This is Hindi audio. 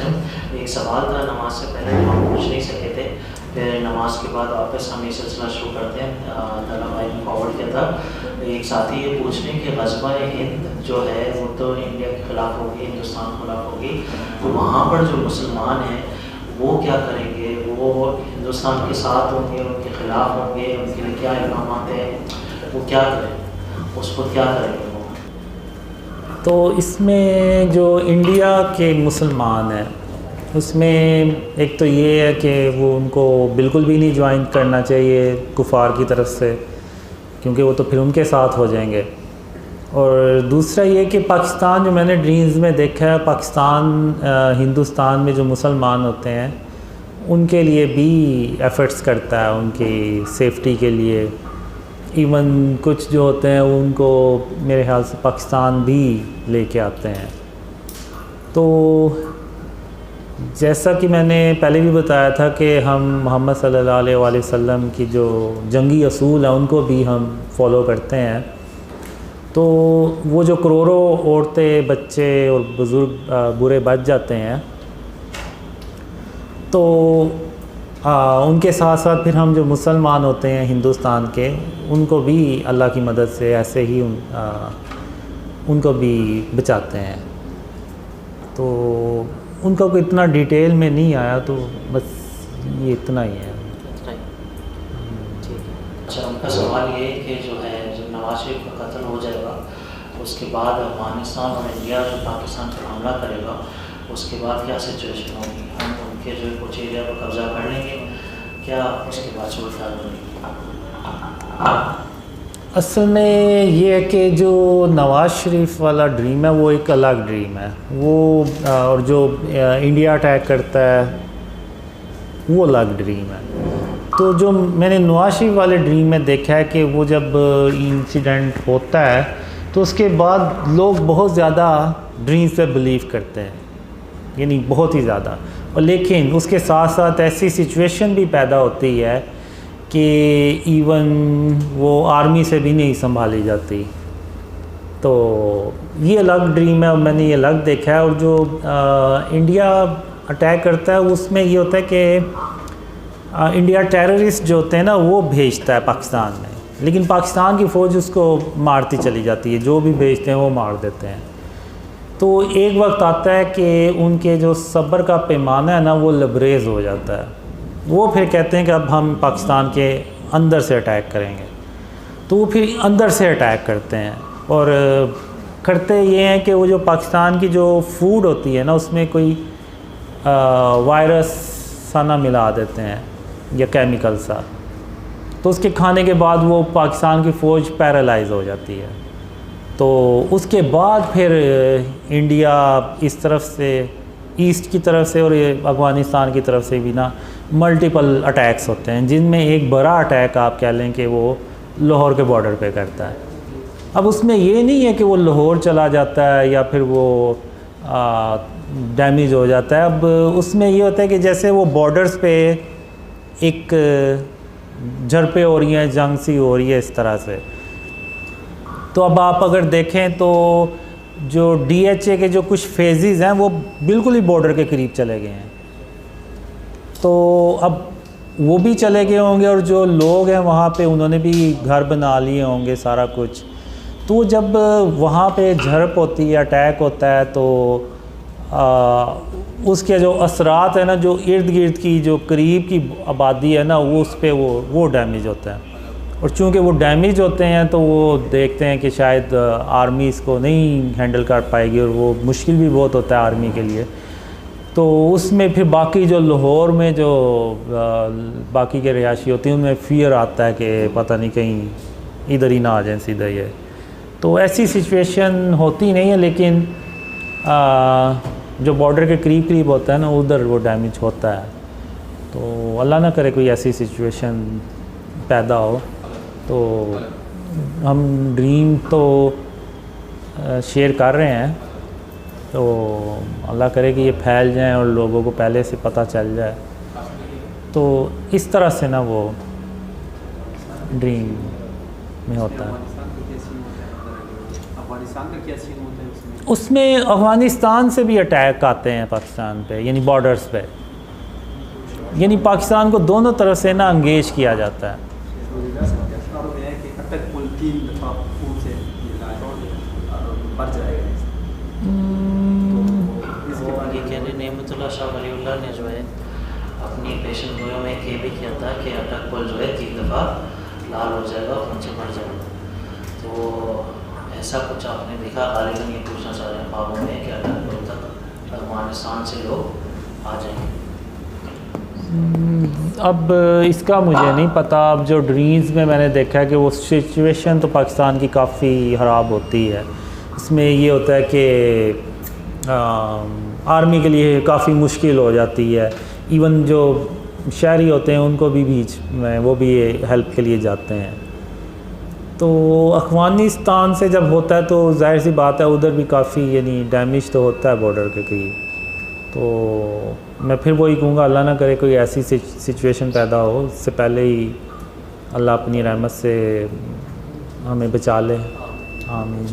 वसल्लम। एक सवाल था नमाज से पहले जो हम पूछ नहीं सके थे, फिर नमाज के बाद वापस हम ये सिलसिला शुरू करते हैं। दादा भाई ने फॉरवर्ड किया था एक साथी ये पूछने कि ग़ज़वा हिंद जो है वो तो इंडिया के ख़िलाफ़ होगी, हिंदुस्तान के ख़िलाफ़ होगी, तो वहाँ पर जो मुसलमान हैं वो क्या करेंगे? वो हिंदुस्तान के साथ होंगे, उनके ख़िलाफ़ होंगे, उनके लिए क्या इक़दाम हैं, वो क्या करें, उस पर क्या करेंगे वो? तो इसमें जो इंडिया के मुसलमान हैं उसमें एक तो ये है कि वो उनको बिल्कुल भी नहीं ज्वाइन करना चाहिए कुफार की तरफ से, क्योंकि वो तो फिर उनके साथ हो जाएंगे। और दूसरा ये कि पाकिस्तान जो मैंने ड्रीम्स में देखा है, पाकिस्तान हिंदुस्तान में जो मुसलमान होते हैं उनके लिए भी एफ़र्ट्स करता है, उनकी सेफ्टी के लिए। इवन कुछ जो होते हैं उनको मेरे ख्याल से पाकिस्तान भी लेके आते हैं। तो जैसा कि मैंने पहले भी बताया था कि हम मोहम्मद सल्लल्लाहु अलैहि वसल्लम की जो जंगी असूल हैं उनको भी हम फॉलो करते हैं। तो वो जो करोड़ों औरतें, बच्चे और बुज़ुर्ग बुरे बच जाते हैं, तो उनके साथ साथ फिर हम जो मुसलमान होते हैं हिंदुस्तान के, उनको भी अल्लाह की मदद से ऐसे ही उनको भी बचाते हैं। तो उनका कोई इतना डिटेल में नहीं आया, तो बस ये इतना ही है। ठीक है। अच्छा, उनका सवाल ये है कि जो नवाज शरीफ का कत्ल हो जाएगा, उसके बाद अफगानिस्तान और इंडिया जो पाकिस्तान पर हमला करेगा, उसके बाद क्या सिचुएशन होगी? हम उनके जो कुछ एरिया पर कब्ज़ा कर लेंगे, क्या उसके बाद सूरत हाल होगी? असल में ये है कि जो नवाज़ शरीफ वाला ड्रीम है वो एक अलग ड्रीम है, वो और जो इंडिया अटैक करता है वो अलग ड्रीम है। तो जो मैंने नवाज़ शरीफ वाले ड्रीम में देखा है कि वो जब इंसिडेंट होता है तो उसके बाद लोग बहुत ज़्यादा ड्रीम्स पे बिलीव करते हैं, यानी बहुत ही ज़्यादा। और लेकिन उसके साथ साथ ऐसी सिचुएशन भी पैदा होती है कि इवन वो आर्मी से भी नहीं संभाली जाती। तो ये अलग ड्रीम है और मैंने ये अलग देखा है। और जो इंडिया अटैक करता है उसमें ये होता है कि इंडिया टेररिस्ट जो होते हैं ना वो भेजता है पाकिस्तान में, लेकिन पाकिस्तान की फ़ौज उसको मारती चली जाती है, जो भी भेजते हैं वो मार देते हैं। तो एक वक्त आता है कि उनके जो सब्र का पैमाना है ना वो लबरेज हो जाता है। वो फिर कहते हैं कि अब हम पाकिस्तान के अंदर से अटैक करेंगे, तो वो फिर अंदर से अटैक करते हैं। और करते ये हैं कि वो जो पाकिस्तान की जो फूड होती है ना उसमें कोई वायरस सा ना मिला देते हैं या केमिकल सा, तो उसके खाने के बाद वो पाकिस्तान की फ़ौज पैरालाइज हो जाती है। तो उसके बाद फिर इंडिया इस तरफ से, ईस्ट की तरफ से और अफ़गानिस्तान की तरफ से भी ना मल्टीपल अटैक्स होते हैं, जिनमें एक बड़ा अटैक आप कह लें कि वो लाहौर के बॉर्डर पे करता है। अब उसमें ये नहीं है कि वो लाहौर चला जाता है या फिर वो डैमेज हो जाता है। अब उसमें ये होता है कि जैसे वो बॉर्डर्स पे एक झड़पें हो रही हैं, जंग सी हो रही है इस तरह से। तो अब आप अगर देखें तो जो DHA के जो कुछ फेजेस हैं वो बिल्कुल ही बॉर्डर के करीब चले गए हैं, तो अब वो भी चले गए होंगे और जो लोग हैं वहाँ पे उन्होंने भी घर बना लिए होंगे सारा कुछ। तो जब वहाँ पे झड़प होती है, अटैक होता है, तो उसके जो असरात है ना, जो इर्द गिर्द की जो करीब की आबादी है ना वो उस पर वो डैमेज होता है। और चूँकि वो डैमेज होते हैं तो वो देखते हैं कि शायद आर्मी इसको नहीं हैंडल कर पाएगी, और वो मुश्किल भी बहुत होता है आर्मी के लिए। तो उसमें फिर बाकी जो लाहौर में जो बाकी के रिहायशी होती हैं उनमें फ़ियर आता है कि पता नहीं कहीं इधर ही ना आ जाए सीधा ये। तो ऐसी सिचुएशन होती नहीं है, लेकिन जो बॉर्डर के करीब करीब होता है ना उधर वो डैमेज होता है। तो अल्लाह ना करे कोई ऐसी सिचुएशन पैदा हो। तो हम ड्रीम तो शेयर कर रहे हैं, तो अल्लाह करे कि ये फैल जाएं और लोगों को पहले से पता चल जाए। तो इस तरह से ना वो ड्रीम में होता है। उसमें अफ़गानिस्तान से भी अटैक आते हैं पाकिस्तान पे, यानी बॉर्डर्स पे, यानी पाकिस्तान को दोनों तरफ से ना एंगेज किया जाता है। ये कह रहे नेमतुल्लाह शाह वलीउल्लाह ने जो है अपनी पेशन गोइयों में ये भी किया था कि अटक पुल जो है 3 दफ़ा लाल हो जाएगा और नीचे बढ़ जाएगा। तो ऐसा कुछ आपने देखा? गालिबन ये पूछना चाह रहे हैं ख्वाबों में कि अटक पुल तक अफगानिस्तान से लोग आ जाएंगे। अब इसका मुझे नहीं पता। अब जो ड्रीम्स में मैंने देखा है कि वो सिचुएशन तो पाकिस्तान की काफ़ी ख़राब होती है। इसमें ये होता है कि आर्मी के लिए काफ़ी मुश्किल हो जाती है। इवन जो शहरी होते हैं उनको भी बीच में वो भी हेल्प के लिए जाते हैं। तो अफ़गानिस्तान से जब होता है तो जाहिर सी बात है उधर भी काफ़ी यानी डैमेज तो होता है बॉर्डर के करीब। तो मैं फिर वही कहूँगा, अल्लाह ना करे कोई ऐसी सिचुएशन पैदा हो, उससे पहले ही अल्लाह अपनी रहमत से हमें बचा ले। आमीन।